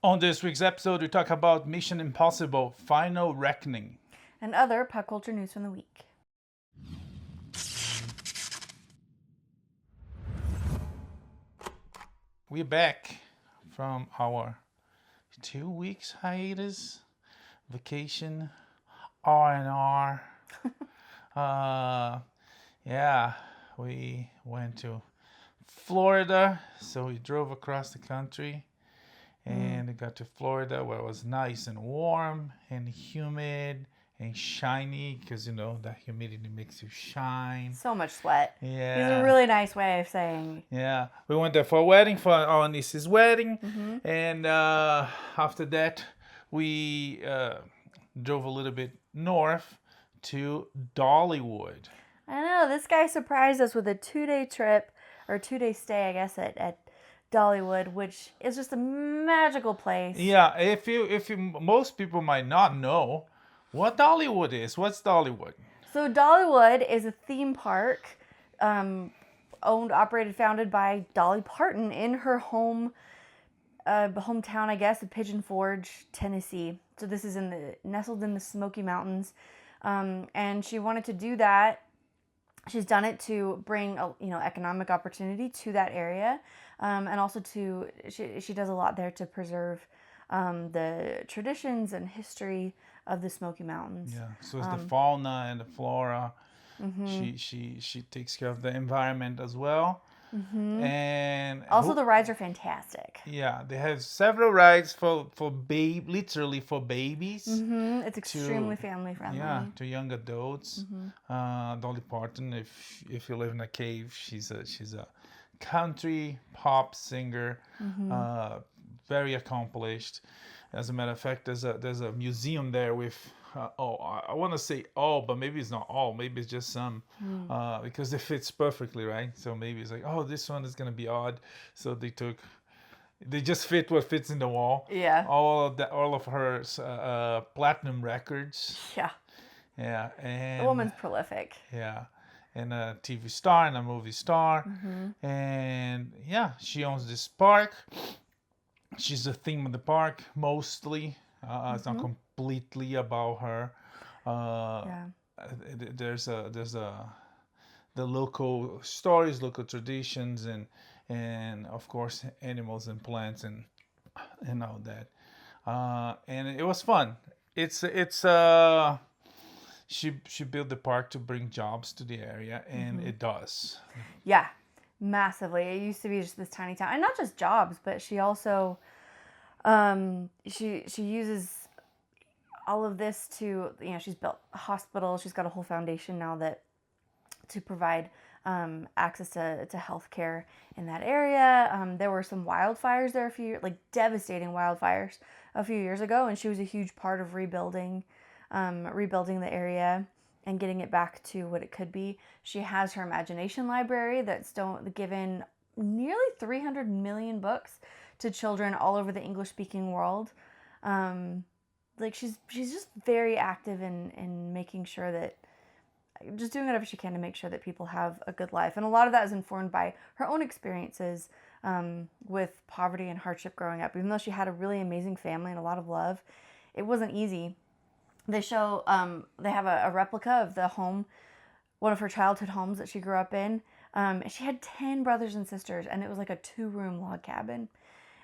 On this week's episode, we talk about Mission Impossible Final Reckoning. And other pop culture news from the week. We're back from our 2 weeks hiatus, vacation, R&R. Yeah, we went to Florida, so we drove across the country. And we got to Florida where it was nice and warm and humid and shiny because, the humidity makes you shine. So much sweat. Yeah. It's a really nice way of saying. Yeah. We went there for a wedding, for our niece's wedding. Mm-hmm. And after that, we drove a little bit north to Dollywood. I know. This guy surprised us with a 2-day trip, or 2-day stay, I guess, at Dollywood, which is just a magical place. Yeah, if you most people might not know what Dollywood is. What's Dollywood? So Dollywood is a theme park, owned, operated, founded by Dolly Parton in her hometown, I guess, of Pigeon Forge, Tennessee. So this is nestled in the Smoky Mountains, and she wanted to do that. She's done it to bring economic opportunity to that area, and also she does a lot there to preserve the traditions and history of the Smoky Mountains. Yeah, so it's the fauna and the flora. Mm-hmm. She takes care of the environment as well. Mm-hmm. And also the rides are fantastic. Yeah, they have several rides for literally for babies. Mm-hmm. It's extremely family friendly. Yeah, to young adults. Mm-hmm. Dolly Parton, if you live in a cave, she's a country pop singer, mm-hmm. Very accomplished. As a matter of fact, there's a museum there with I want to say all, but maybe it's not all. Maybe it's just some, because it fits perfectly, right? So maybe it's like, oh, this one is gonna be odd. So they just fit what fits in the wall. Yeah. All of her platinum records. Yeah. Yeah, and the woman's prolific. Yeah, and a TV star and a movie star, mm-hmm. and yeah, she owns this park. She's the theme of the park mostly. It's not completely about her. There's the local stories, local traditions, and of course animals and plants and all that. And it was fun. She built the park to bring jobs to the area, and it does. Yeah. Massively. It used to be just this tiny town, and not just jobs, but she also she uses all of this to, she's built a hospital. She's got a whole foundation now to provide access to healthcare in that area. There were some wildfires there devastating wildfires a few years ago, and she was a huge part of rebuilding the area and getting it back to what it could be. She has her imagination library that's given nearly 300 million books to children all over the English-speaking world. She's just very active in making sure that, just doing whatever she can to make sure that people have a good life. And a lot of that is informed by her own experiences with poverty and hardship growing up. Even though she had a really amazing family and a lot of love, it wasn't easy. They show, they have a replica of the home, one of her childhood homes that she grew up in. She had 10 brothers and sisters, and it was like a 2-room log cabin.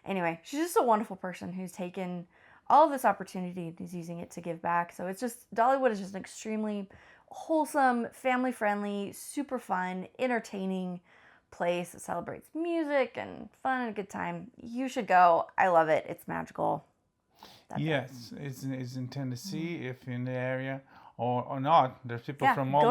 Anyway, she's just a wonderful person who's taken all of this opportunity and is using it to give back. So Dollywood is just an extremely wholesome, family-friendly, super fun, entertaining place that celebrates music and fun and a good time. You should go. I love it. It's magical. Yes, it's in Tennessee, if you're in the area, or not. There's people from all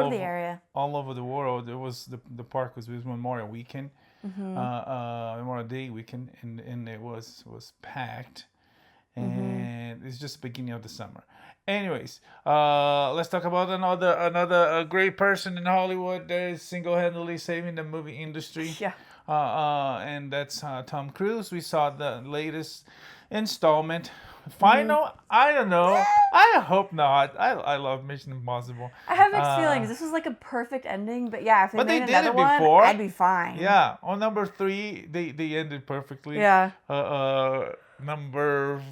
over the world. It was the park was Memorial Weekend, Memorial Day weekend, and it was packed, and it's just the beginning of the summer. Anyways, let's talk about another great person in Hollywood that is single-handedly saving the movie industry. Yeah. And that's Tom Cruise. We saw the latest installment. Final? I don't know. I hope not. I love Mission Impossible. I have mixed feelings. This was like a perfect ending, but yeah, if they made another one, before. I'd be fine. Yeah, on number 3, they ended perfectly. Yeah. number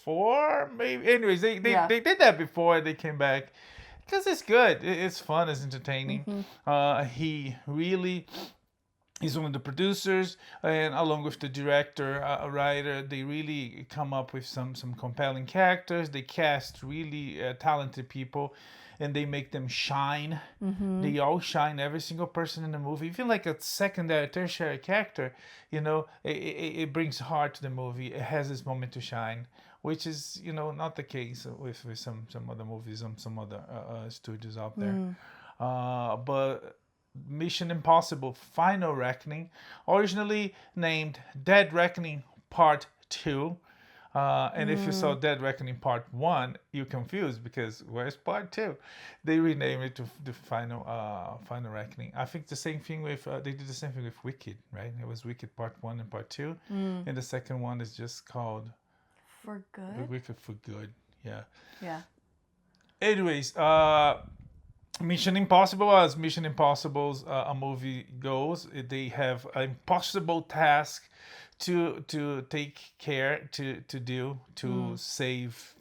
4, maybe. Anyways, Yeah. they did that before. They came back because it's good. It's fun. It's entertaining. He really is one of the producers, and along with the director, writer, they really come up with some compelling characters. They cast really talented people, and they make them shine. They all shine. Every single person in the movie, even like a secondary, tertiary character, it brings heart to the movie. It has this moment to shine, which is not the case with some other movies on some other studios out there. But Mission Impossible Final Reckoning, originally named Dead Reckoning Part 2. And if you saw Dead Reckoning Part 1, you're confused because where's Part 2? They renamed it to the Final Reckoning. I think the same thing with, they did the same thing with Wicked, right? It was Wicked Part 1 and Part 2. And the second one is just called For Good? Wicked for Good, yeah. Yeah. Anyways, Mission Impossible, as Mission Impossible's a movie goes, they have an impossible task to take care to do to save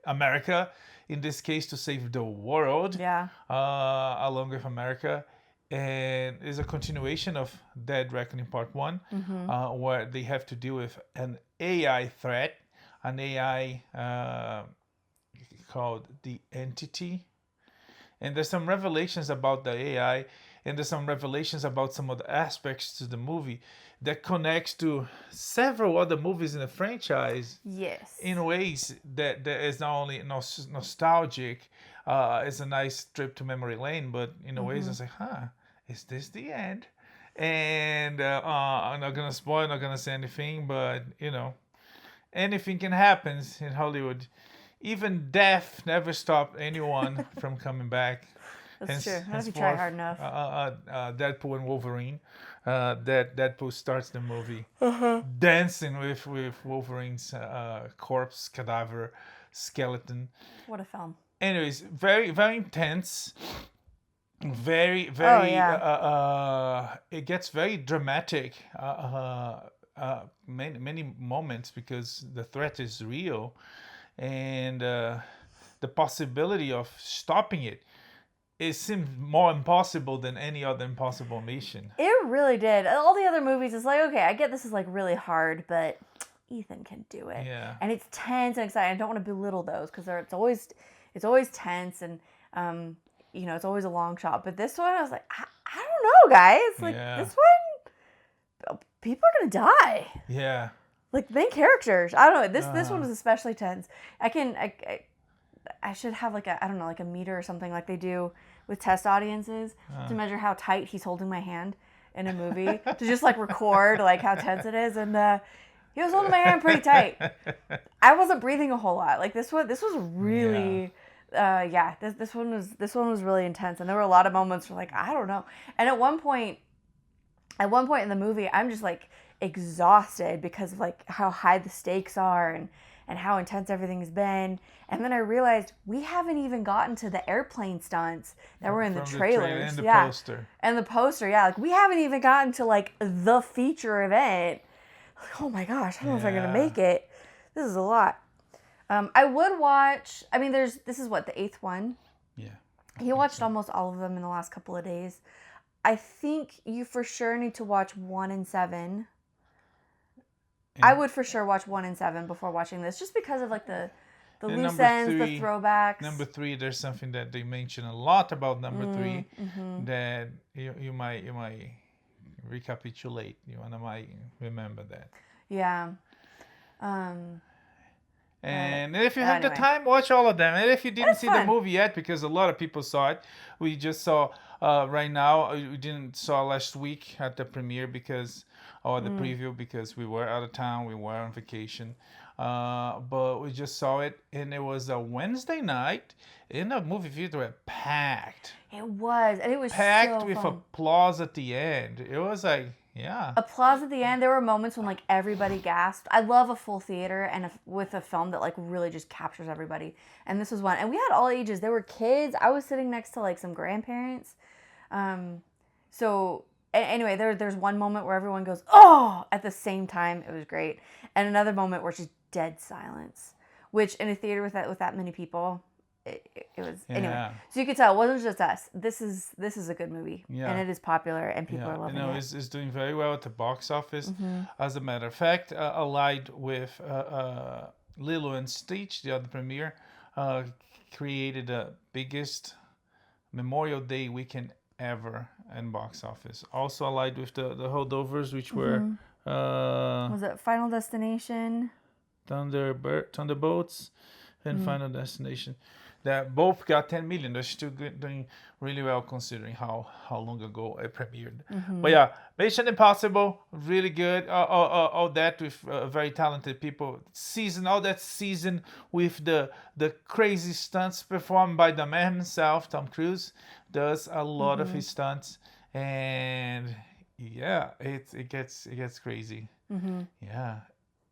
America. In this case, to save the world. Yeah. Along with America, and it's a continuation of Dead Reckoning Part 1, where they have to deal with an AI threat, an AI called the Entity. And there's some revelations about the AI, and there's some revelations about some of the aspects to the movie that connects to several other movies in the franchise. Yes. In ways that is not only nostalgic, it's a nice trip to memory lane, but in ways it's like, is this the end? And I'm not gonna spoil, not gonna say anything, but anything can happen in Hollywood. Even death never stopped anyone from coming back. That's true. Not if you try hard enough. Deadpool and Wolverine. Deadpool starts the movie dancing with Wolverine's corpse, cadaver, skeleton. What a film. Anyways, very, very intense. Very, very. It gets very dramatic. Many moments because the threat is real. And the possibility of stopping it seems more impossible than any other impossible mission. It really did. All the other movies, it's like, okay, I get this is like really hard, but Ethan can do it. Yeah. And it's tense and exciting. I don't want to belittle those because it's always tense and it's always a long shot. But this one, I was like, I don't know, guys. Like this one, people are gonna die. Yeah. Like main characters, I don't know. This one was especially tense. I should have like a meter or something like they do with test audiences to measure how tight he's holding my hand in a movie to just like record like how tense it is. And he was holding my hand pretty tight. I wasn't breathing a whole lot. Like this was really this one was really intense. And there were a lot of moments where like I don't know. And at one point in the movie, I'm just like exhausted because of like how high the stakes are and how intense everything's been. And then I realized we haven't even gotten to the airplane stunts that were in the trailers. And the poster. And the poster, like we haven't even gotten to like the feature event. Like, oh my gosh, I don't know if I'm gonna make it. This is a lot. I would watch, this is what, the 8th one? Yeah. He watched almost all of them in the last couple of days. I think you for sure need to watch 1 and 7. I would for sure watch 1 and 7 before watching this, just because of like the loose ends, the throwbacks. Number 3, there's something that they mention a lot about number 3 that you might recapitulate. You might remember that. Yeah. And if you have the time, watch all of them. And if you didn't see the movie yet, because a lot of people saw it, we just saw right now. We didn't saw last week at the premiere or the preview because we were out of town. We were on vacation. But we just saw it, and it was a Wednesday night in the movie theater, packed. It was, and it was packed so with fun. Applause at the end. It was like, yeah. Applause at the end. There were moments when like everybody gasped. I love a full theater and with a film that like really just captures everybody. And this was one. And we had all ages. There were kids. I was sitting next to like some grandparents. So anyway, there's one moment where everyone goes, oh, at the same time. It was great. And another moment where dead silence, which in a theater with that many people, it was anyway. So you could tell it wasn't just us. This is a good movie, and it is popular, and people are loving it. It's doing very well at the box office. As a matter of fact, allied with Lilo and Stitch, the other premiere, created the biggest Memorial Day weekend ever in box office. Also allied with the holdovers, which were was it Final Destination, Thunderbolts, and Final Destination. That both got 10 million. They're still doing really well considering how long ago it premiered. But yeah, Mission Impossible, really good. All that with very talented people. All that season with the crazy stunts performed by the man himself. Tom Cruise does a lot of his stunts, and yeah, it gets crazy. Yeah.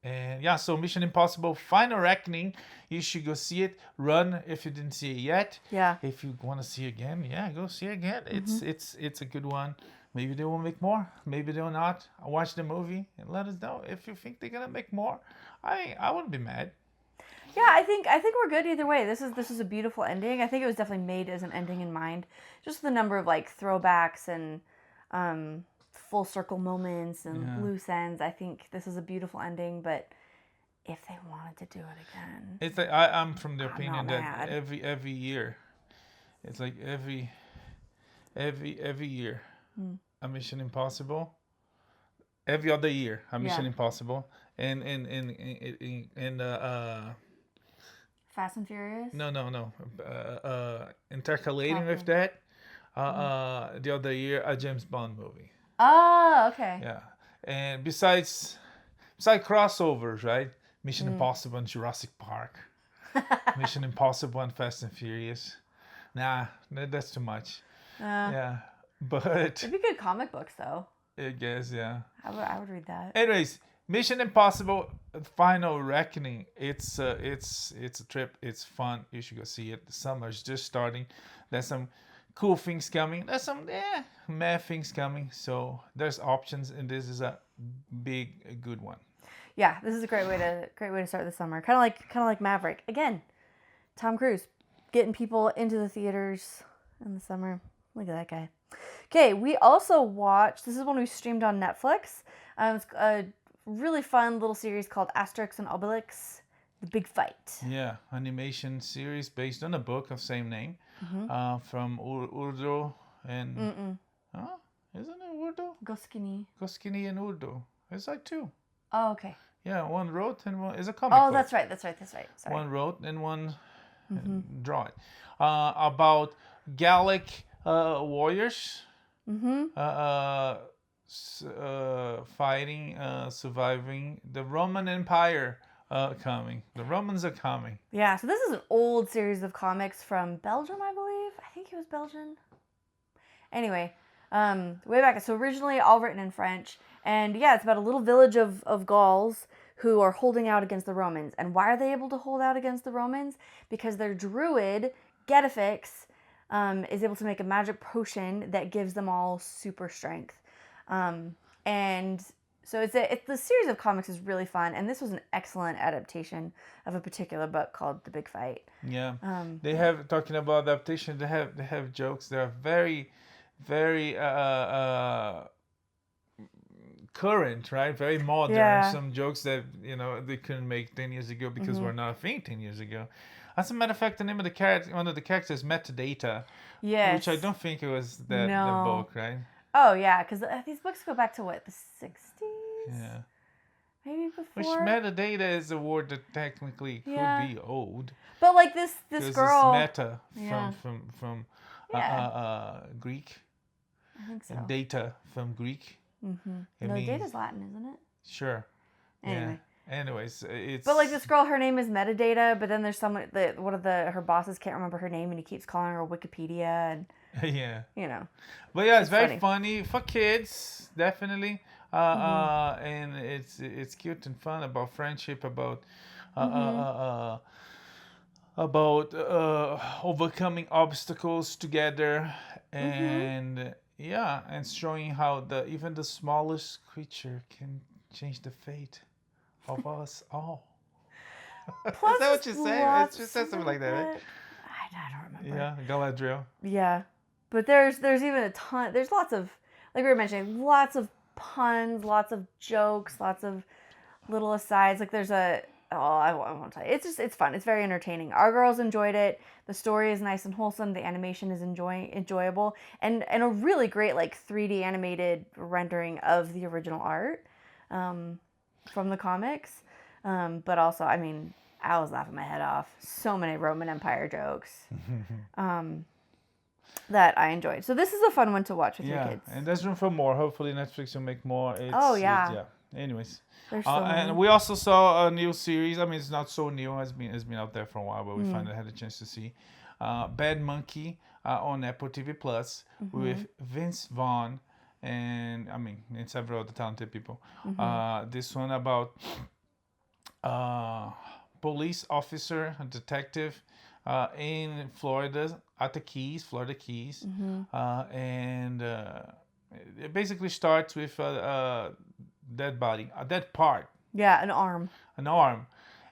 And yeah, so Mission Impossible Final Reckoning, you should go see it. Run if you didn't see it yet. Yeah. If you want to see it again, go see it again. It's a good one. Maybe they will make more. Maybe they'll not. Watch the movie and let us know if you think they're gonna make more. I wouldn't be mad. Yeah, I think we're good either way. This is a beautiful ending. I think it was definitely made as an ending in mind. Just the number of like throwbacks and full circle moments and loose ends. I think this is a beautiful ending, but if they wanted to do it again, it's like I'm from the opinion that every year, it's like every year, a Mission Impossible. Every other year, a Mission Impossible, and Fast and Furious. No. Intercalating with that, the other year a James Bond movie. Oh, okay. Yeah, and besides crossovers, right? Mission Impossible and Jurassic Park, Mission Impossible and Fast and Furious. Nah, that's too much. Yeah, but it'd be good comic books though. I guess, yeah. I would read that. Anyways, Mission Impossible Final Reckoning. It's a trip. It's fun. You should go see it. The summer's just starting. There's some cool things coming. There's some meh things coming. So there's options, and this is a good one. Yeah, this is a great way to start the summer. Kind of like Maverick. Again, Tom Cruise getting people into the theaters in the summer. Look at that guy. Okay, we also watched. This is one we streamed on Netflix. It's a really fun little series called Asterix and Obelix: The Big Fight. Yeah, animation series based on a book of same name, from Urdu and isn't it Urdu? Goscinny and Urdu. It's like two. Oh, okay. Yeah, one wrote and one is a comic book. Oh, that's right. Sorry. One wrote and one draw it. About Gallic warriors fighting, surviving the Roman Empire coming. The Romans are coming. Yeah, so this is an old series of comics from Belgium, I believe. I think it was Belgian. Anyway, way back. So originally all written in French. And yeah, it's about a little village of Gauls who are holding out against the Romans. And why are they able to hold out against the Romans? Because their druid, Getafix, is able to make a magic potion that gives them all super strength. And so the series of comics is really fun. And this was an excellent adaptation of a particular book called The Big Fight. Yeah. They have, talking about adaptation, they have jokes that are very, very current, right? Very modern. Yeah. Some jokes that they couldn't make 10 years ago because we're not a thing 10 years ago. As a matter of fact, the name of the character, one of the characters, Metadata. Yes. Which I don't think it was the book, right? Oh yeah, because these books go back to what, the 60s? Yeah. Maybe before. Which metadata is a word that technically could be old. But like this girl. It's meta from Greek. I think so. And data from Greek. No, data's Latin, isn't it? Sure. Anyway. Yeah. Anyways, it's. But like this girl, her name is Metadata, but then there's someone that one of her bosses can't remember her name, and he keeps calling her Wikipedia, and. Yeah. But yeah, it's very funny for kids, definitely. And it's cute and fun about friendship, about overcoming obstacles together, and and showing how even the smallest creature can change the fate of us all. Plus, Is that what you say? lots She said something like that, right? I don't remember. Yeah, Galadriel. Yeah, but there's even a ton. There's lots of, like we were mentioning, lots of puns, lots of jokes, lots of little asides. Like there's a I won't tell you. It's fun. It's very entertaining. Our girls enjoyed it. The story is nice and wholesome. The animation is enjoyable, and a really great like 3D animated rendering of the original art from the comics. But also, I mean, I was laughing my head off. So many Roman Empire jokes that I enjoyed. So this is a fun one to watch with your kids. And there's room for more. Hopefully Netflix will make more. Yeah. Anyways, There's so many. and we also saw a new series. I mean, it's not so new. It's been out there for a while, but we finally had a chance to see Bad Monkey on Apple TV Plus with Vince Vaughn and several other talented people. This one about police officer, a detective in Florida at the Florida Keys, and it basically starts with a dead body, a dead part. Yeah, an arm.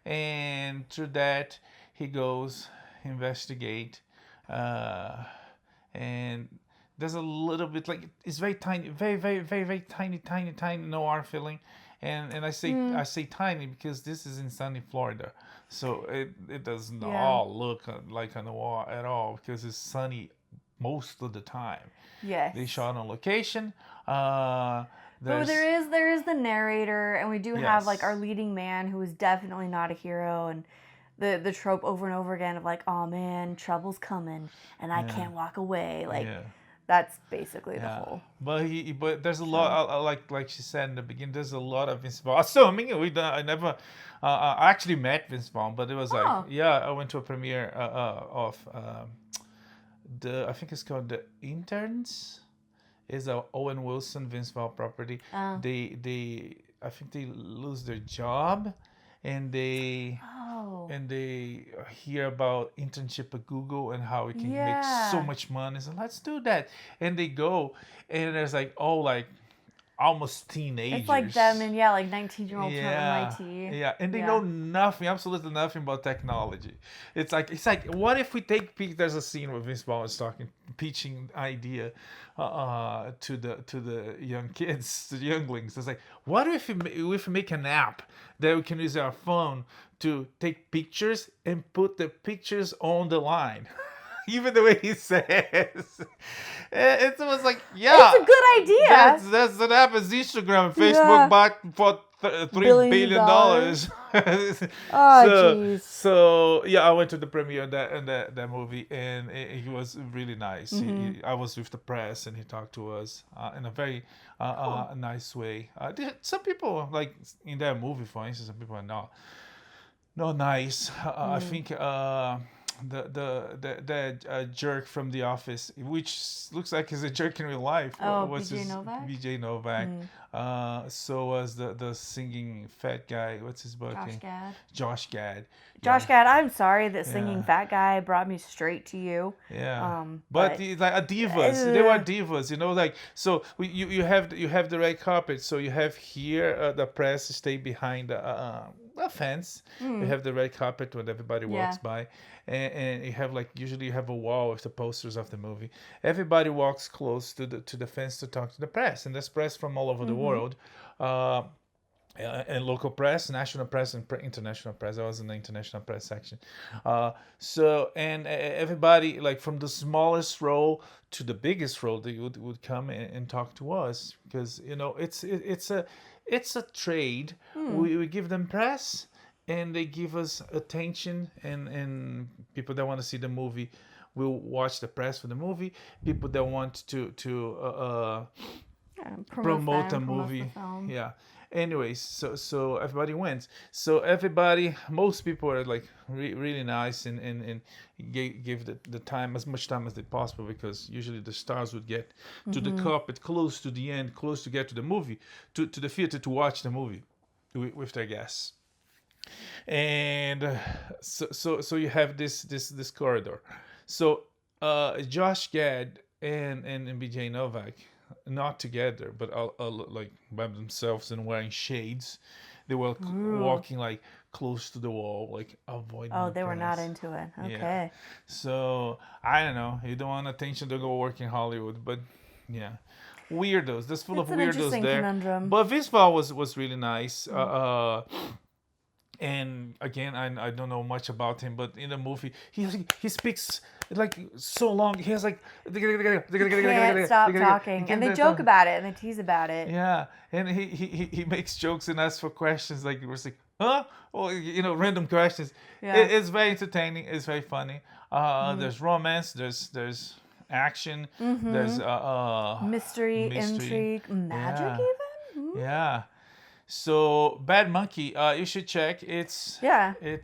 And through that he goes investigate, and there's a little bit like it's very tiny, very tiny noir feeling. And I say tiny because this is in sunny Florida, so it does not look like a noir at all because it's sunny most of the time. Yes. They shot on location. But there is the narrator, and we do have like our leading man who is definitely not a hero, and the trope over and over again of like, oh man, trouble's coming, and I can't walk away. Like that's basically the whole. But there's a lot like she said in the beginning. There's a lot of Vince Vaughn. So I never I actually met Vince Vaughn, but it was I went to a premiere of I think it's called The Interns. Is a Owen Wilson Vince Vaughn property. They I think they lose their job, and they hear about internship at Google and how it can make so much money. So let's do that, and they go, and there's like almost teenagers. It's like them and like 19-year-olds from MIT. Yeah, and they know nothing, absolutely nothing about technology. It's like what if we there's a scene where Vince Vaughn is pitching idea to the young kids, to the younglings. It's like, what if we make an app that we can use our phone to take pictures and put the pictures on the line? Even the way he says, it was like, it's a good idea. That's what happens. Instagram, Facebook bought for $3 billion. Jeez. So I went to the premiere of that movie, and it was really nice. I was with the press, and he talked to us in a very nice way. Some people like in that movie, for instance, some people are not nice. I think. The jerk from The Office, which looks like he's a jerk in real life. BJ Novak. BJ Novak. So was the singing fat guy. What's his book? Josh Gad. Josh Gad. I'm sorry that singing fat guy brought me straight to you. Yeah. But he's like a divas. They were divas, like so. You have the red carpet. So you have here the press stay behind a fence. You have the red carpet when everybody walks by. And you have usually you have a wall with the posters of the movie. Everybody walks close to the fence to talk to the press, and there's press from all over the world, and local press, national press, and international press. I was in the international press section. So everybody from the smallest role to the biggest role, they would come and talk to us because it's a trade. We give them press, and they give us attention, and people that want to see the movie will watch the press for the movie. People that want to promote a movie, Anyways, so everybody wins. So most people are really nice and give the time, as much time as they possible, because usually the stars would get to the carpet close to the end, close to get to the movie, to the theater to watch the movie with their guests. And so you have this corridor. So Josh Gad and BJ Novak, not together but by themselves and wearing shades, they were walking like close to the wall, like avoiding. Oh, the they were not press. into it. Okay. Yeah. So I don't know. You don't want attention to go work in Hollywood, but yeah, weirdos. There's full It's of an weirdos interesting there. conundrum. But Visval was really nice. And again, I don't know much about him, but in the movie, he speaks like so long. He has like Can't stop talking, and they joke about it and they tease about it. Yeah, and he makes jokes and asks for questions like it was like, huh? Or random questions. Yeah. It's very entertaining. It's very funny. There's romance. There's action. There's Mystery, intrigue, magic, even. Yeah. So Bad Monkey, you should check. It's in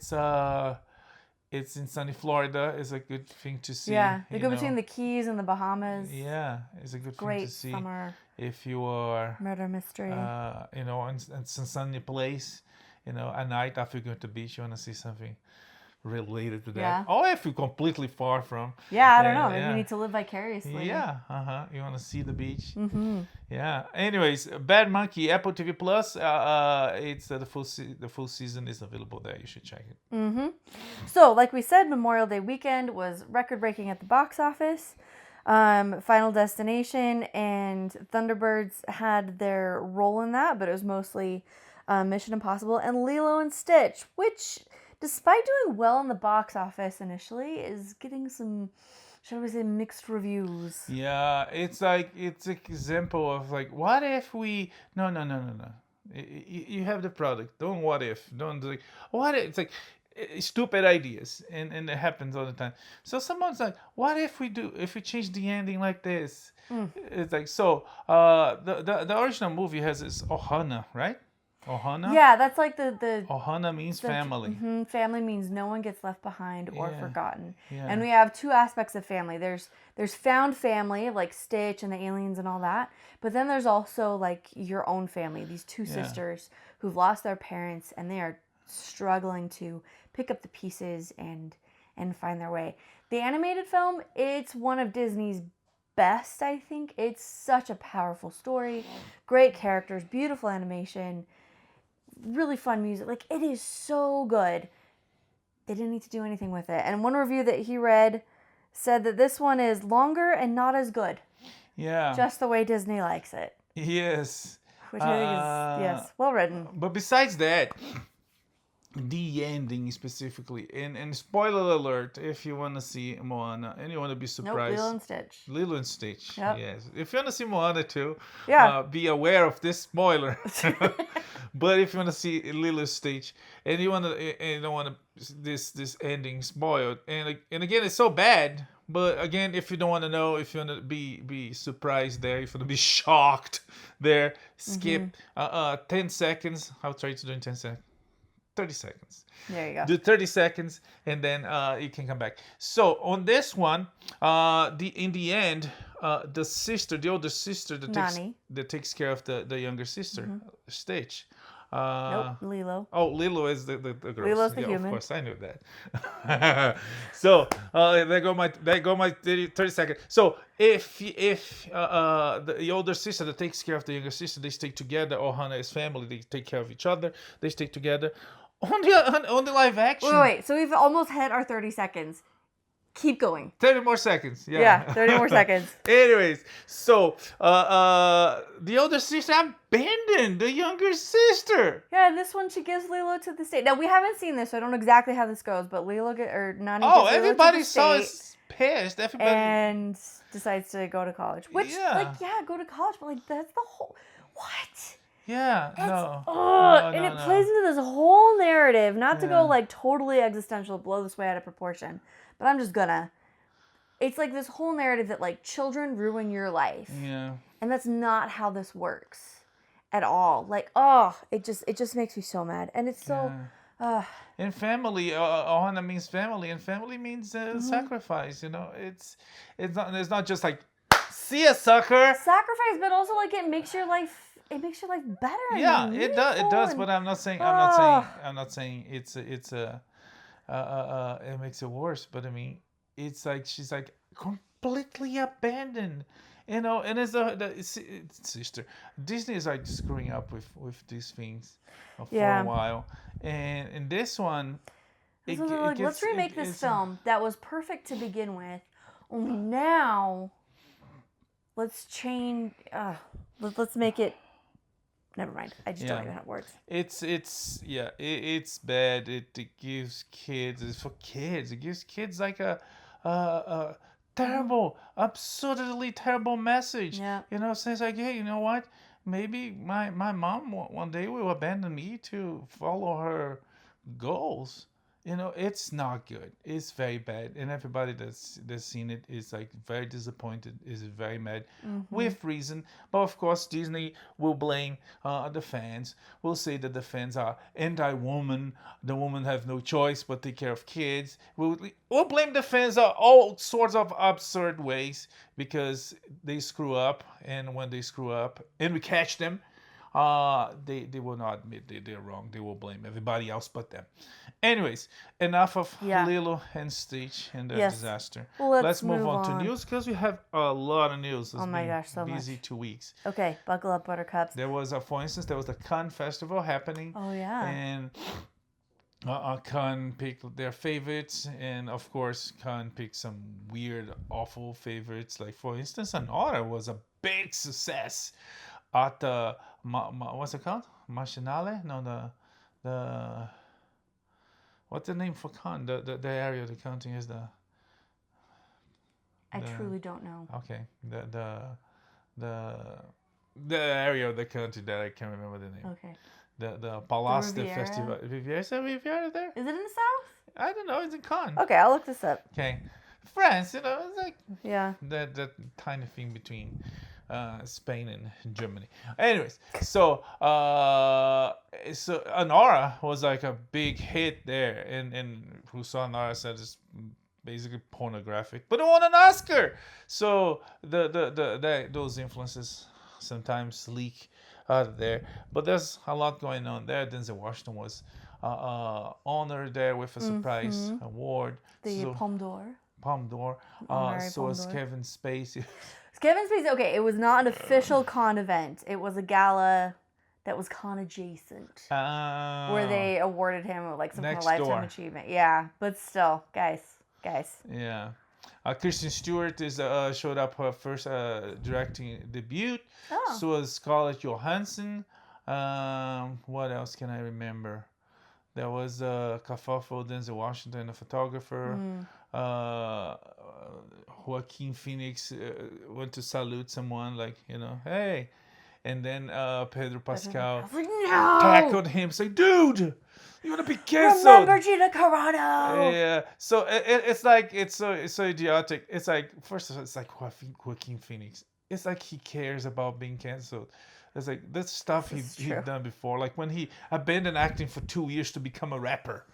sunny Florida. It's a good thing to see. Yeah, they go between the Keys and the Bahamas. Yeah, it's a good thing to see. Great summer. If you are murder mystery. in some sunny place, at night after you go to the beach, you want to see something related to that. Yeah. Or if you're completely far from. Yeah, I don't know. Maybe you need to live vicariously. Yeah, you want to see the beach. Yeah. Anyways, Bad Monkey, Apple TV Plus. It's the full season is available there. You should check it. So, like we said, Memorial Day weekend was record-breaking at the box office. Final Destination and Thunderbirds had their role in that, but it was mostly Mission Impossible and Lilo and Stitch, which, despite doing well in the box office initially, is getting some, shall we say, mixed reviews. Yeah, it's an example of like, what if we... No. You have the product. Don't what if. Don't like, what if... It's like stupid ideas, and it happens all the time. So someone's like, what if we change the ending like this? It's like, so the original movie has this Ohana, right? Ohana? Yeah, that's like the Ohana means family. Family means no one gets left behind or forgotten. Yeah. And we have two aspects of family. There's found family, like Stitch and the aliens and all that. But then there's also like your own family, these two sisters who've lost their parents and they are struggling to pick up the pieces and find their way. The animated film, it's one of Disney's best, I think. It's such a powerful story, great characters, beautiful animation, really fun music. Like, it is so good. They didn't need to do anything with it. And one review that he read said that this one is longer and not as good. Yeah. Just the way Disney likes it. Yes. Which I think is, well written. But besides that, the ending specifically, and spoiler alert, if you want to see Moana and you want to be surprised. Lilo and Stitch. Lilo and Stitch. Yep. Yes. If you want to see Moana too, Yeah. be aware of this spoiler. But if you want to see Lilo and Stitch and you don't want this ending spoiled, and again, it's so bad. But again, if you don't want to know, if you want to be surprised there, if you want to be shocked there, skip 10 seconds. I'll try to do in 10 seconds. 30 seconds. There you go. Do 30 seconds, and then you can come back. So on this one, in the end, the older sister that takes care of the younger sister, Stitch. Nope, Lilo. Oh, Lilo is the girl. Lilo's the human. Of course, I knew that. So there go my 30 seconds. So if the older sister that takes care of the younger sister, they stay together. Ohana is family. They take care of each other. They stay together. On the live action. Wait. So we've almost hit our 30 seconds. Keep going. 30 more seconds. Yeah, 30 more seconds. Anyways, so the older sister abandoned the younger sister. Yeah, and this one she gives Lilo to the state. Now we haven't seen this, so I don't know exactly how this goes. But Nani gets Lilo to everybody the saw state us pissed. Everybody and decides to go to college. Which, go to college, but like that's the whole what. Yeah, it plays into this whole narrative, not to go like totally existential, blow this way out of proportion, but I'm just gonna. It's like this whole narrative that like children ruin your life. Yeah. And that's not how this works at all. Like, it just makes me so mad. And it's so And family, Ohana means family, and family means sacrifice. It's not just like see a sucker. Sacrifice, but also like it makes your life better. Yeah, it does. But I'm not saying it's it makes it worse. But I mean, it's like she's like completely abandoned, You know, and it's it's sister. Disney is like screwing up with these things for a while, and in this one, let's remake this film that was perfect to begin with. Only now, let's change. Let's make it. Never mind. I just don't even have words. It's bad. It gives kids. It's for kids. It gives kids like a terrible, absurdly terrible message. Yeah. You know, says like, hey, you know what? Maybe my mom one day will abandon me to follow her goals. You know, it's not good. It's very bad, and everybody that's seen it is like very disappointed. Is very mad, with reason. But of course, Disney will blame the fans. Will say that the fans are anti-woman. The women have no choice but take care of kids. We'll blame the fans all sorts of absurd ways because they screw up, and when they screw up, and we catch them. They will not admit they're wrong. They will blame everybody else but them. Anyways, enough of Lilo and Stitch and the disaster. Well, let's move on to news because we have a lot of news. Oh my gosh, so busy much. 2 weeks. Okay, buckle up, buttercups. There was, for instance, the Cannes Festival happening. Oh yeah. And Cannes picked their favorites, and of course, Cannes picked some weird, awful favorites. Like for instance, Anora was a big success at the what's it called? Machinale? No, the what's the name for Cannes? The area of the county is the. I truly don't know. Okay, the area of the country that I can't remember the name. Okay. The Palace de Festival. Riviera? Is there Riviera there? Is it in the south? I don't know. It's in Cannes. Okay, I'll look this up. Okay, France. You know, it's like that tiny thing between. Spain and Germany. Anyways, so Anora was like a big hit there, and who saw Anora said it's basically pornographic, but it won an Oscar. So those influences sometimes leak out of there, but there's a lot going on there. Denzel Washington was honored there with a surprise award. The Palme d'Or. Palme d'Or. So was Kevin Spacey. Kevin Spacey, okay, it was not an official con event. It was a gala that was con adjacent. Where they awarded him like some kind of lifetime achievement. Yeah, but still, guys. Yeah. Kristen Stewart showed up her first directing debut. Oh. So was Scarlett Johansson. What else can I remember? There was Kerfuffle, Denzel Washington, a photographer. Joaquin Phoenix went to salute someone, like, you know, hey. And then Pedro Pascal tackled him, saying, dude, you want to be canceled. Remember Gina Carano. Yeah. So it's like, it's so idiotic. It's like, first of all, it's like Joaquin Phoenix. It's like he cares about being canceled. It's like, that's stuff he'd done before. Like when he abandoned acting for 2 years to become a rapper.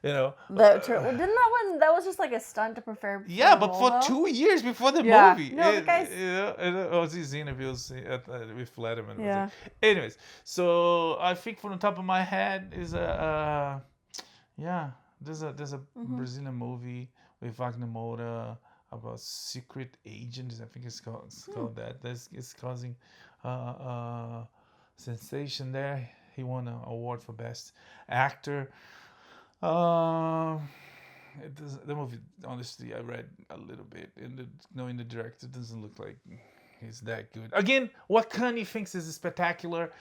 You know, that was just like a stunt to prepare? Yeah, but for 2 years before the movie. No, guys. It was these interviews with Letterman. Yeah. Anyways, so I think from the top of my head is there's a Brazilian movie with WhacAMole about secret agents. I think it's called that. It's causing sensation there. He won an award for best actor. The movie, honestly, I read a little bit, and knowing the director, doesn't look like he's that good. Again, what Kanye thinks is spectacular,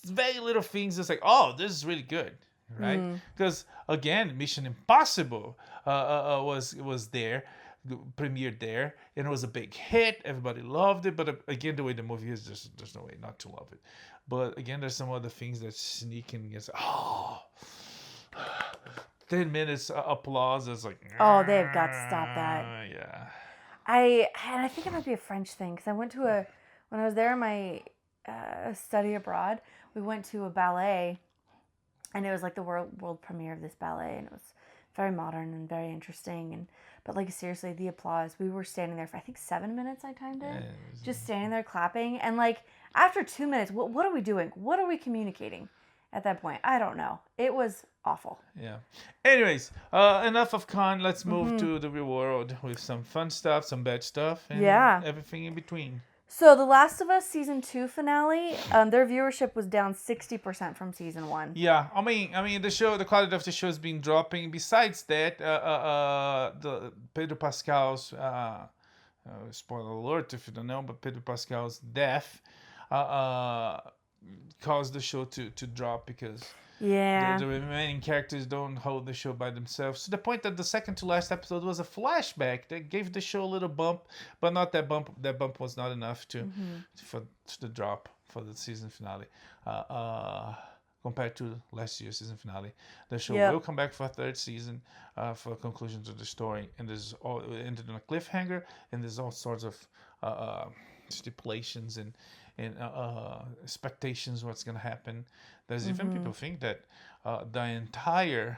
very little things. It's like, oh, this is really good, right? Because again, Mission Impossible was there, premiered there, and it was a big hit. Everybody loved it, but again, the way the movie is, there's no way not to love it. But again, there's some other things that sneak in against. 10 minutes applause is like, oh, they've got to stop that. Yeah. I think it might be a French thing, because I went to when I was there in my study abroad, we went to a ballet, and it was like the world premiere of this ballet, and it was very modern and very interesting, but like seriously, the applause, we were standing there for I think 7 minutes, I timed it, just standing there clapping, and like after 2 minutes, what are we doing? What are we communicating at that point? I don't know. It was awful. Yeah. Anyways, enough of con. Let's move to the real world with some fun stuff, some bad stuff, and everything in between. So The Last of Us season 2 finale, their viewership was down 60% from season 1. Yeah, I mean, the quality of the show has been dropping. Besides that, the Pedro Pascal's spoiler alert if you don't know, but Pedro Pascal's death caused the show to drop because the remaining characters don't hold the show by themselves. To the point that the second to last episode was a flashback that gave the show a little bump, but not that bump. That bump was not enough for the drop for the season finale. Compared to last year's season finale, the show will come back for a third season for a conclusion to the story, and it ended on a cliffhanger, and there's all sorts of stipulations and expectations what's going to happen. There's even people think that the entire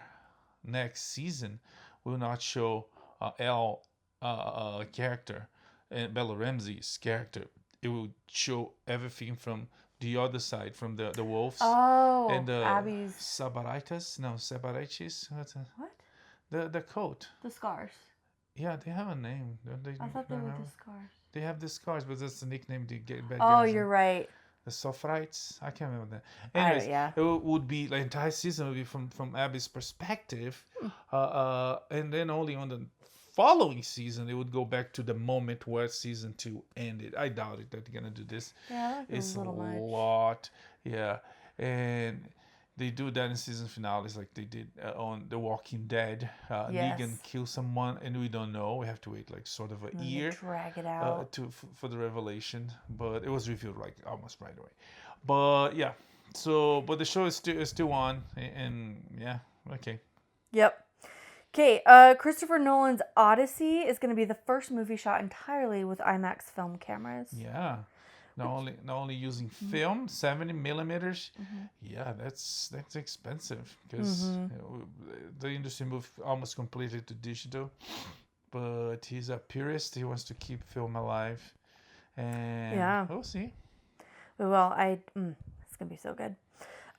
next season will not show Elle character and Bella Ramsey's character. It will show everything from the other side, from the wolves and the Abby's Sabaritas. No, Sabarichis. What? The coat. The scars. Yeah, they have a name. Don't they? I thought they were the scars. They have the scars, but that's the nickname they get. Oh, you're right. The Sophrites. I can't remember that. Anyways, it would be the entire season would be from Abby's perspective, and then only on the following season it would go back to the moment where season 2 ended. I doubt it that they're gonna do this. Yeah, it's a little much. Lot. Yeah, and they do that in season finales like they did on The Walking Dead. Negan kills someone and we don't know. We have to wait like sort of a year. Drag it out for the revelation, but it was revealed like almost right away. But yeah, so but the show is still on, and yeah, okay. Yep. Okay, Christopher Nolan's Odyssey is going to be the first movie shot entirely with IMAX film cameras. Yeah. Not only using film, 70 millimeters. Yeah, that's expensive because the industry moved almost completely to digital. But he's a purist. He wants to keep film alive, and we'll see. Well, it's gonna be so good.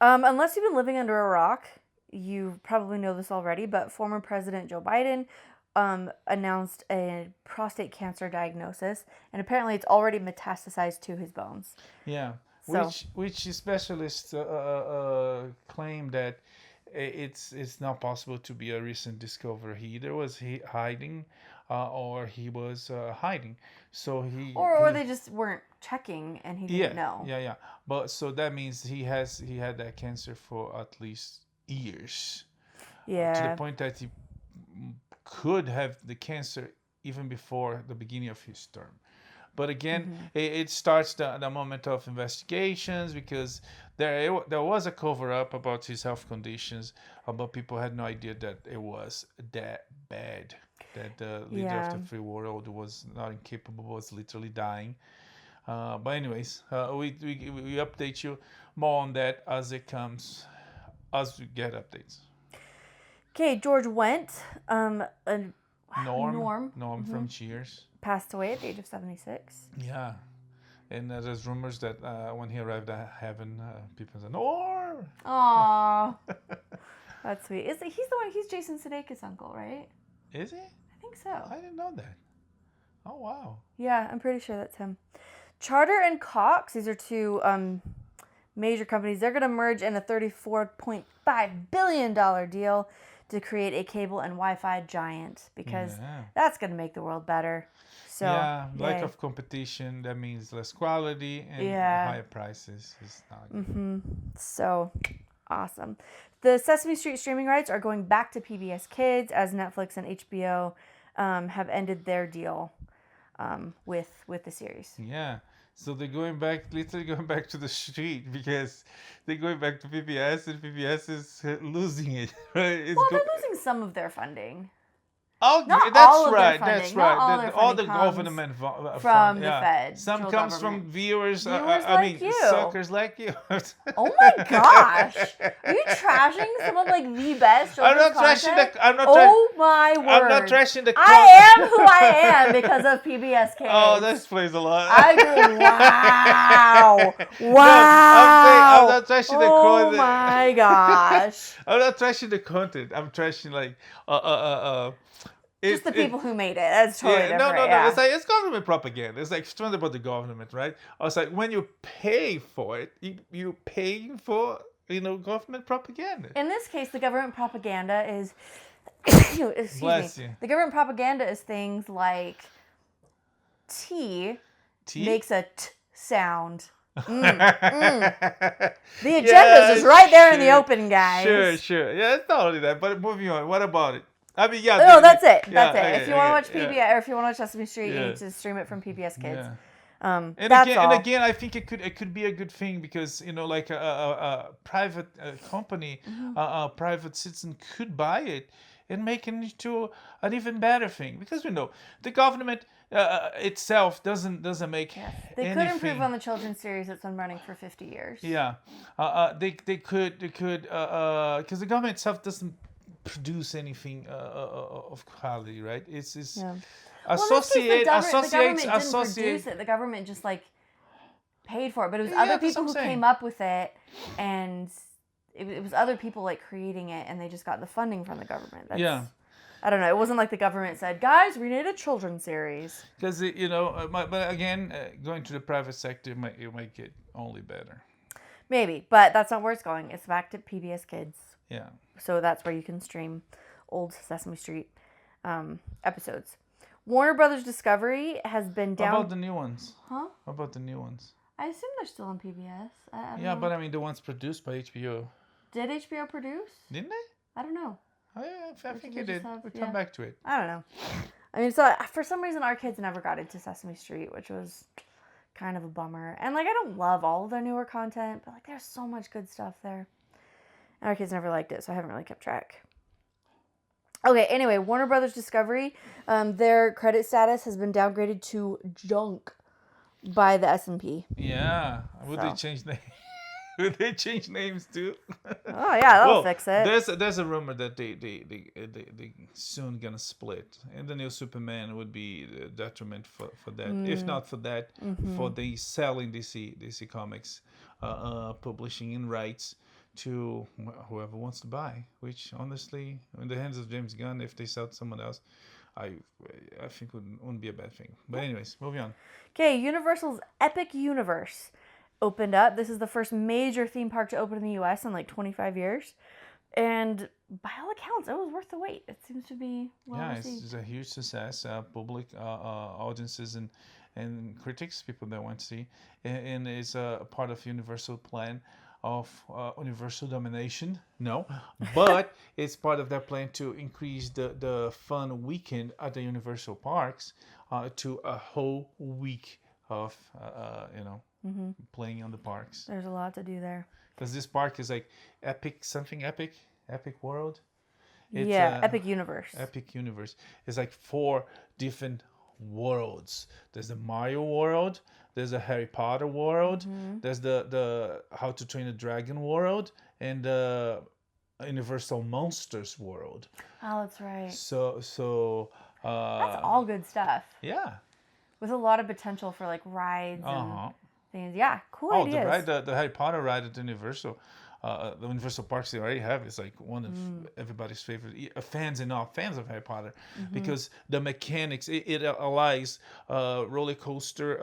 Unless you've been living under a rock, you probably know this already. But former President Joe Biden announced a prostate cancer diagnosis, and apparently it's already metastasized to his bones. Yeah, which specialists claim that it's not possible to be a recent discovery. He either was hiding, or he was hiding. So or they just weren't checking, and he didn't know. Yeah. But so that means he had that cancer for at least years. Yeah. To the point that he could have the cancer even before the beginning of his term. But again, it starts the moment of investigations because there was a cover-up about his health conditions, but people had no idea that it was that bad, that the leader of the free world was not incapable, was literally dying. But anyways, we update you more on that as it comes, as we get updates. Okay, George Wendt, Norm from Cheers, passed away at the age of 76. Yeah, and there's rumors that when he arrived at heaven, people said, "Norm." Aww, that's sweet. He's Jason Sudeikis' uncle, right? Is he? I think so. I didn't know that. Oh wow. Yeah, I'm pretty sure that's him. Charter and Cox, these are two major companies. They're going to merge in a $34.5 billion deal to create a cable and Wi-Fi giant because that's going to make the world better. So lack of competition, that means less quality and higher prices. Is not good. So awesome. The Sesame Street streaming rights are going back to PBS Kids as Netflix and HBO have ended their deal with the series. Yeah. So they're literally going back to the street because they're going back to PBS and PBS is losing it, right? They're losing some of their funding. Oh, Not that's all of their right. funding. That's Not right. all their All the funding comes government from the yeah. federal Some comes government. from viewers. Viewers I like mean, you. suckers like you. Oh my gosh! Are you trashing some of like the best I'm children's not trashing content? the. I'm not. Oh my word! I'm not trashing the. I am who I am because of PBS Kids. Oh, that explains a lot. I go, wow, wow. No, I'm not trashing the content. Oh my gosh! I'm not trashing the content. I'm trashing like Just the people who made it. That's totally different. No. Yeah. It's like it's government propaganda. It's like it's not about the government, right? I was like, when you pay for it, you paying for government propaganda. In this case, the government propaganda is excuse Bless me. you. The government propaganda is things like tea? Makes a t sound. The agenda's just right there in the open, guys. Sure. Yeah, it's not only that, but moving on. What about it? I mean, yeah. No, that's it. Yeah, That's it. okay, If you want to watch okay, PBS or if you want to watch Sesame Street, you need to stream it from PBS Kids. Yeah. That's And all. again, I think it could be a good thing because like a private company, a private citizen could buy it and make it into an even better thing because we know the government itself doesn't make They anything. could improve on the children's series that's been running for 50 years. Yeah, they could because the government itself doesn't produce anything of quality, right? It's Yeah. associate. The government didn't produce it. The government just like paid for it, but it was other people who came up with it, and it was other people like creating it, and they just got the funding from the government. I don't know. It wasn't like the government said, "Guys, we need a children's series." Because but again, going to the private sector it might get only better. Maybe, but that's not where it's going. It's back to PBS Kids. Yeah. So that's where you can stream old Sesame Street episodes. Warner Brothers Discovery has been down. How about the new ones? Huh? How about the new ones? I assume they're still on PBS. I don't know. But I mean the ones produced by HBO. Did HBO produce? Didn't they? I don't know. I think it did. We'll come back to it. I don't know. I mean, so for some reason our kids never got into Sesame Street, which was kind of a bummer. And like I don't love all of their newer content, but like there's so much good stuff there. And our kids never liked it, so I haven't really kept track. Okay, anyway, Warner Brothers Discovery, their credit status has been downgraded to junk by the S&P. Yeah. Would they change names? Would they change names too? Oh yeah, that'll fix it. There's a rumor that they soon gonna split, and the new Superman would be a detriment for that. If not for that, for the selling DC Comics, publishing and rights to whoever wants to buy. Which honestly, in the hands of James Gunn, if they sell to someone else, I think wouldn't be a bad thing. But anyways, moving on. Okay, Universal's Epic Universe opened up. This is the first major theme park to open in the U.S. in like 25 years. And by all accounts, it was worth the wait. It seems to be well received. It's a huge success. Public audiences and critics, people that want to see. And it's a part of Universal plan of universal domination. No, but it's part of their plan to increase the fun weekend at the Universal parks to a whole week of, playing on the parks. There's a lot to do there. Because this park is like epic world. It's, Epic Universe. Epic Universe. It's like 4 different worlds. There's the Mario world. There's a Harry Potter world. There's the How to Train a Dragon world, and the Universal Monsters world. Oh, that's right. So that's all good stuff. Yeah. With a lot of potential for like rides and things. Yeah, cool ideas. The Harry Potter ride at Universal. The Universal parks they already have is like one of everybody's favorite fans and not fans of Harry Potter because the mechanics it allows roller coaster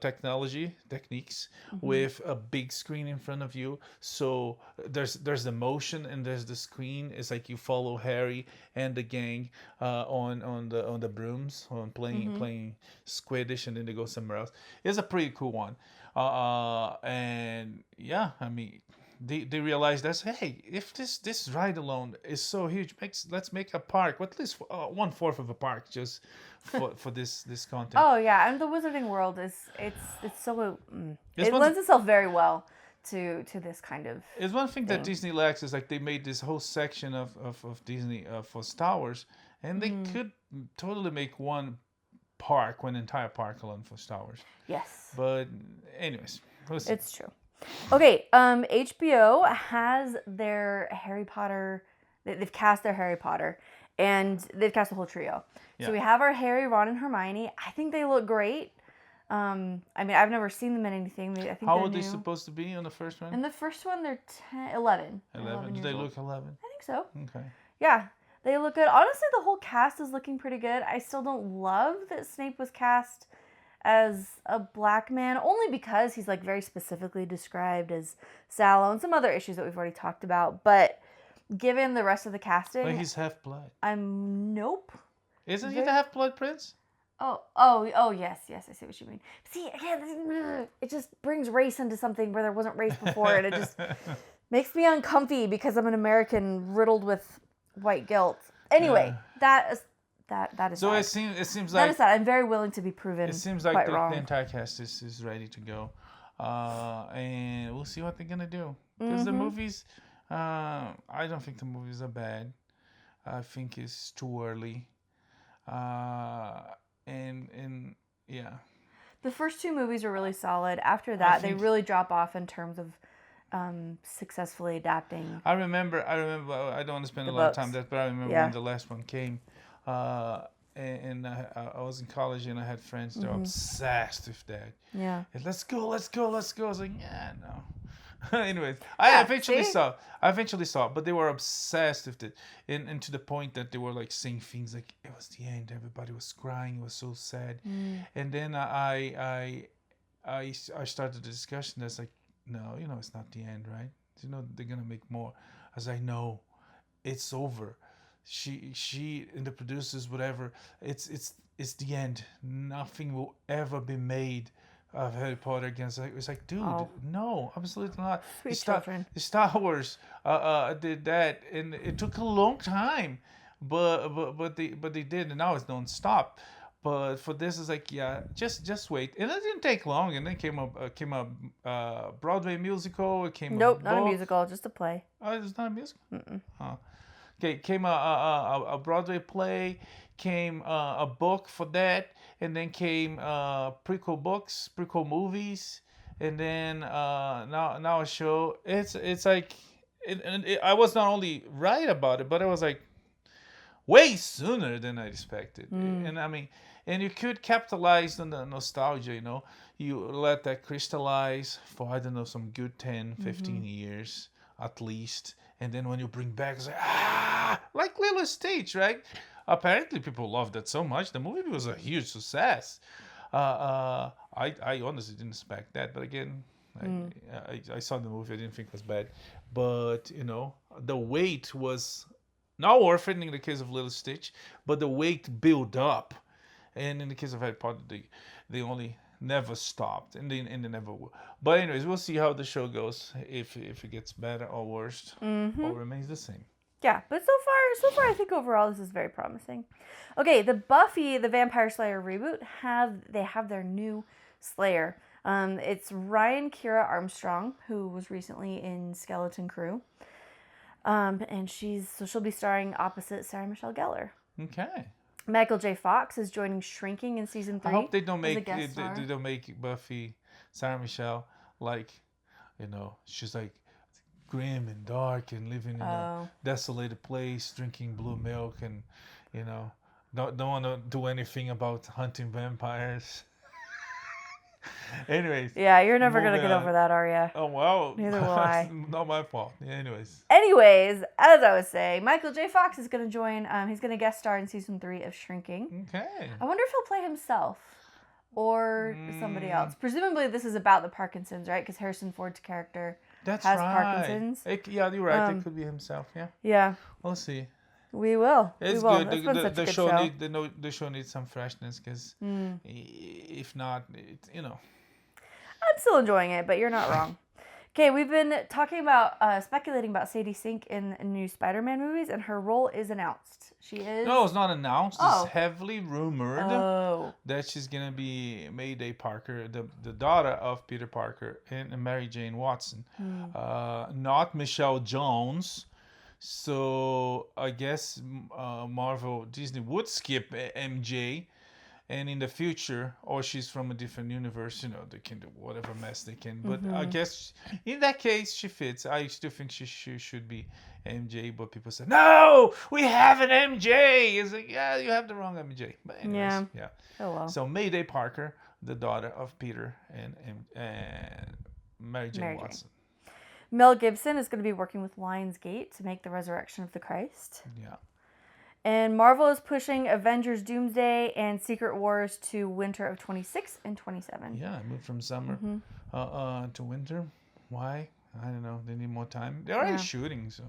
techniques with a big screen in front of you. So there's the motion and there's the screen. It's like you follow Harry and the gang on the brooms on playing Squiddish, and then they go somewhere else. It's a pretty cool one, and yeah, I mean. They realized that, hey, if this ride alone is so huge, let's make a park, at least 1/4 of a park just for this content. Oh yeah, and the Wizarding World is it's so it lends itself very well to this kind of It's one thing that thing. Disney lacks is like they made this whole section of Disney for Star Wars, and they could totally make one entire park alone for Star Wars. Yes. But anyways, we'll see. It's true. Okay, HBO has their Harry Potter. They've cast their Harry Potter, and they've cast the whole trio. Yeah. So we have our Harry, Ron, and Hermione. I think they look great. I mean, I've never seen them in anything. I think How they're old are they new. supposed to be on the first one? In the first one, they're 11. 11. Do they look 11? I think so. Okay. Yeah, they look good. Honestly, the whole cast is looking pretty good. I still don't love that Snape was cast as a black man, only because he's like very specifically described as sallow and some other issues that we've already talked about. But given the rest of the casting, But he's half blood. nope. Isn't he the half blood prince? Oh, yes, I see what you mean. See, again, it just brings race into something where there wasn't race before, and it just makes me uncomfy because I'm an American riddled with white guilt. Anyway, that is So sad. it seems That like is sad. I'm very willing to be proven. it seems like quite the wrong. entire cast is ready to go, and we'll see what they're gonna do. Because the movies, I don't think the movies are bad. I think it's too early, and yeah. The first two movies are really solid. After that, they really drop off in terms of successfully adapting. I remember. I don't want to spend a lot of time there, but I remember when the last one came, and I was in college and I had friends that were obsessed with that. Yeah. And let's go. I was like, yeah, no. Anyways, I eventually saw it, but they were obsessed with it, and to the point that they were like saying things like it was the end. Everybody was crying. It was so sad. And then I started the discussion. That's like, no, it's not the end, right? They're gonna make more. I was like, no, it's over. She and the producers, whatever. It's the end. Nothing will ever be made of Harry Potter again. It's like, dude, no, absolutely not. Sweet children. The Star Wars did that, and it took a long time, but they did, and now it's non-stop. But for this, it's like, yeah, just wait, and it didn't take long, and then came a Broadway musical. It came Nope, a not a book. musical, just a play. Oh, it's not a musical. Oh. Okay, came a Broadway play, came a book for that, and then came prequel books, prequel movies, and then now a show. It's like, I was not only right about it, but I was like way sooner than I expected. And I mean, and you could capitalize on the nostalgia, you let that crystallize for, I don't know, some good 10, 15 years at least. And then when you bring back, it's like Lilo Stitch, right? Apparently, people loved that so much. The movie was a huge success. I honestly didn't expect that, but again, I saw the movie. I didn't think it was bad, but the wait was not orphaned in the case of Lilo Stitch, but the wait built up, and in the case of Harry Potter, they only never stopped, and they never will. But anyways, we'll see how the show goes, if it gets better or worse, or remains the same. Yeah, but so far I think overall this is very promising. Okay, the Buffy the Vampire Slayer reboot have their new Slayer. It's Ryan Kira Armstrong, who was recently in Skeleton Crew. And she'll be starring opposite Sarah Michelle Gellar. Okay. Michael J. Fox is joining Shrinking in season 3. I hope they don't make Buffy Sarah Michelle like, she's like grim and dark and living in a desolated place, drinking blue milk, and don't want to do anything about hunting vampires. Anyways. Yeah, you're never gonna get over that, are you? Oh well. Neither will I. Not my fault. Yeah, anyways, as I was saying, Michael J. Fox is gonna join. He's gonna guest star in season 3 of Shrinking. Okay. I wonder if he'll play himself or somebody else. Presumably, this is about the Parkinson's, right? Because Harrison Ford's character has Parkinson's. Yeah, you're right. It could be himself. Yeah. Yeah. We'll see. We will. It's we will. good. That's been such a good show. The show needs some freshness, because if not, I'm still enjoying it, but you're not wrong. Okay, we've been talking about, speculating about Sadie Sink in new Spider-Man movies, and her role is announced. She is? No, it's not announced. Oh. It's heavily rumored that she's gonna be Mayday Parker, the daughter of Peter Parker and Mary Jane Watson, not Michelle Jones. So I guess Disney would skip MJ, and in the future, or she's from a different universe. They can do whatever mess they can. But I guess in that case, she fits. I still think she should be MJ, but people say, no, we have an MJ. It's like, yeah, you have the wrong MJ. But anyways, yeah. Oh, well. So Mayday Parker, the daughter of Peter and Mary Jane Watson. Mel Gibson is going to be working with Lionsgate to make the Resurrection of the Christ. Yeah. And Marvel is pushing Avengers Doomsday and Secret Wars to winter of 26 and 27. Yeah, it moved from summer to winter. Why? I don't know. They need more time. They're already shooting, so...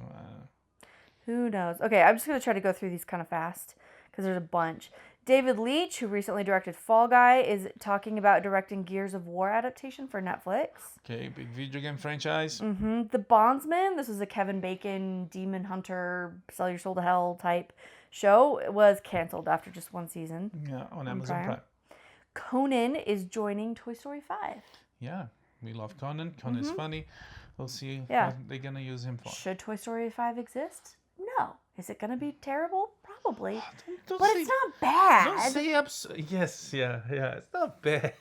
Who knows? Okay, I'm just going to try to go through these kind of fast because there's a bunch. David Leitch, who recently directed Fall Guy, is talking about directing Gears of War adaptation for Netflix. Okay, big video game franchise. The Bondsman, this was a Kevin Bacon, demon hunter, sell your soul to hell type show. It was canceled after just one season. Yeah, on Amazon Prime. Conan is joining Toy Story 5. Yeah, we love Conan. Conan's funny. We'll see what they're going to use him for. Should Toy Story 5 exist? No. Is it going to be terrible? Probably. Don't but say, it's not bad. Don't say yes, yeah, it's not bad.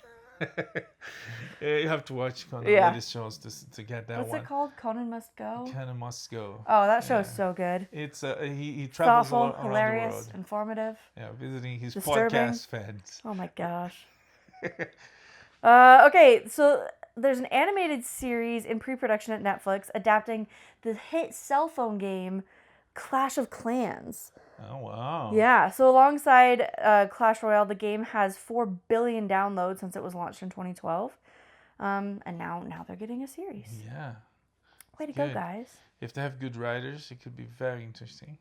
You have to watch Conan latest shows to get that What's one. it called? Conan Must Go? Conan Must Go. Oh, that show is so good. It's he travels thoughtful, around hilarious, the world. informative. Yeah, visiting his disturbing. podcast fans. Oh my gosh. Okay, so there's an animated series in pre-production at Netflix adapting the hit cell phone game Clash of Clans. Oh, wow. Yeah, so alongside Clash Royale, the game has 4 billion downloads since it was launched in 2012. And now they're getting a series. Yeah. Way to go, guys. If they have good writers, it could be very interesting.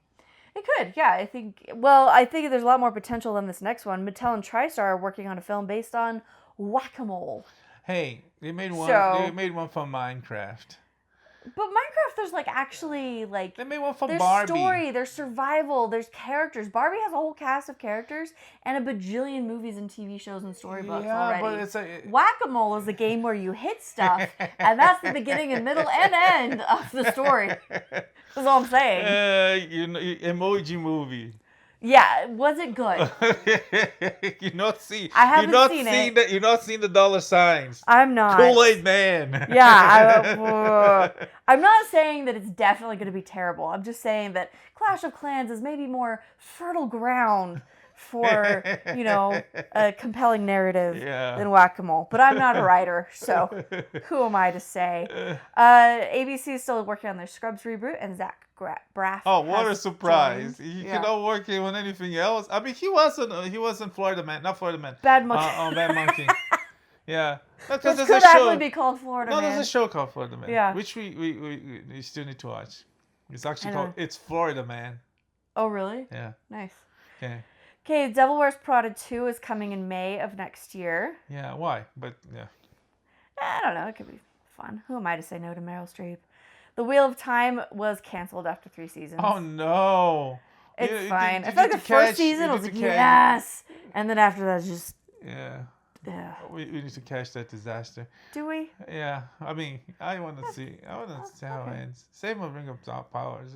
It could, yeah. I think there's a lot more potential than this next one. Mattel and TriStar are working on a film based on WhacAMole. Hey, they made one. They made one for Minecraft. But Minecraft, there's actually they made one for there's Barbie. There's story, there's survival, there's characters. Barbie has a whole cast of characters and a bajillion movies and TV shows and storybooks already. But it's WhacAMole is a game where you hit stuff, and that's the beginning and middle and end of the story. That's all I'm saying. Emoji Movie. Yeah, was it good? I haven't seen it. You're not seeing the dollar signs. I'm not. Kool-Aid Man. Yeah, I'm not saying that it's definitely going to be terrible. I'm just saying that Clash of Clans is maybe more fertile ground for, a compelling narrative than WhacAMole. But I'm not a writer, so who am I to say? ABC is still working on their Scrubs reboot, and Zach Braff. Oh, what a surprise! Joined. He cannot work on anything else. I mean, he wasn't Florida Man, not Florida Man. Bad Monkey. Bad Monkey. Yeah. This could actually be called Florida Man. No, there's a show called Florida Man. Yeah. Which we still need to watch. It's actually called It's Florida Man. Oh, really? Yeah. Nice. Okay, Devil Wears Prada 2 is coming in May of next year. Yeah, why? But, yeah. I don't know. It could be fun. Who am I to say no to Meryl Streep? The Wheel of Time was canceled after 3 seasons. Oh, no. It's fine. I feel like the first season was like, yes. And then after that, it's just... Yeah. Yeah. We need to catch that disaster. Do we? Yeah. I mean, I want to see how it ends. Same with Ring of Top Powers.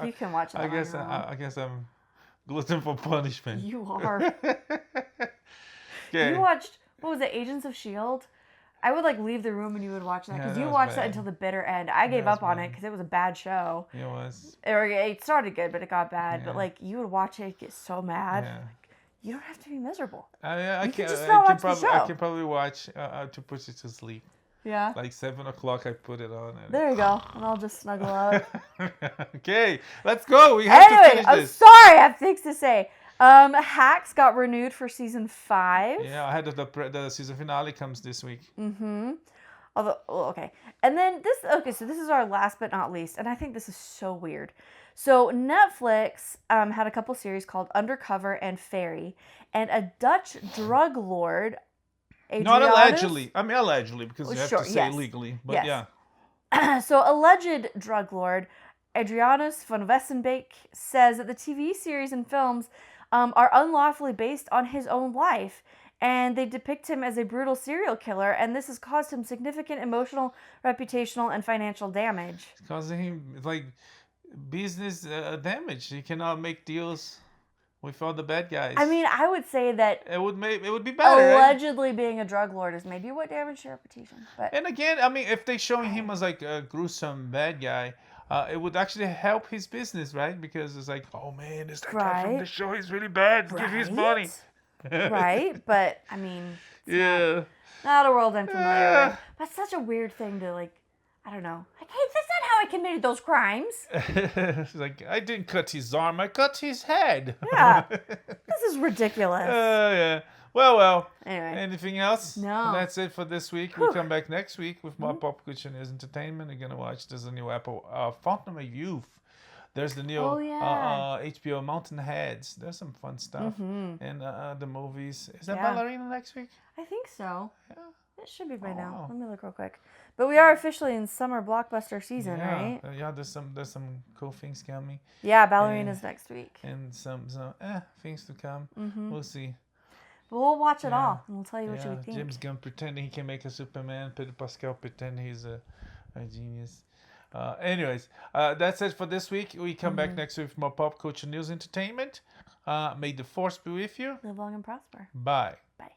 You can watch that. I guess I'm glutton for punishment. You are. Okay. You watched, what was it, Agents of S.H.I.E.L.D.? I would leave the room and you would watch that because you watched that until the bitter end. I gave up on it because it was a bad show. It was. It started good, but it got bad. Yeah. But you would watch it, get so mad. Yeah. You don't have to be miserable. I can probably watch to put you to sleep. Yeah. 7 o'clock, I put it on. There you go, and I'll just snuggle up. Okay, let's go. We have to finish this. I'm sorry, I have things to say. Hacks got renewed for season 5. Yeah, I had the season finale comes this week. Mm-hmm. Okay. And then so this is our last but not least, and I think this is so weird. So Netflix had a couple series called Undercover and Fairy, and a Dutch drug lord, Not allegedly. I mean, allegedly, because you have to say legally. But yeah. So alleged drug lord Adrianus von Wessenbeek says that the TV series and films are unlawfully based on his own life, and they depict him as a brutal serial killer, and this has caused him significant emotional, reputational, and financial damage. It's causing him like business damage. He cannot make deals with all the bad guys. I mean, I would say that it would be better. Allegedly being a drug lord is maybe what damaged your reputation. But and again, I mean, if they showing him as like a gruesome bad guy, it would actually help his business, right? Because it's like, oh man, this guy from the show is really bad. Give his money. Right, but I mean, not a world I'm familiar with. That's such a weird thing to like. I don't know. Like, hey, that's not how I committed those crimes. It's like, I didn't cut his arm, I cut his head. Yeah. This is ridiculous. Yeah. Well. Anyway. Anything else? No. That's it for this week. We'll come back next week with more pop culture news entertainment. We're going to watch, there's a new Apple, Phantom of Youth. There's the new HBO Mountain Heads. There's some fun stuff. And the movies. Is that Ballerina next week? I think so. Yeah. It should be by now. Wow. Let me look real quick. But we are officially in summer blockbuster season, right? Yeah, there's some cool things coming. Yeah, Ballerina's next week. And some things to come. We'll see. But we'll watch it all, and we'll tell you what you think. James Gunn pretending he can make a Superman. Pedro Pascal pretend he's a genius. Anyways, that's it for this week. We come back next week with more pop culture news entertainment. May the force be with you. Live long and prosper. Bye. Bye.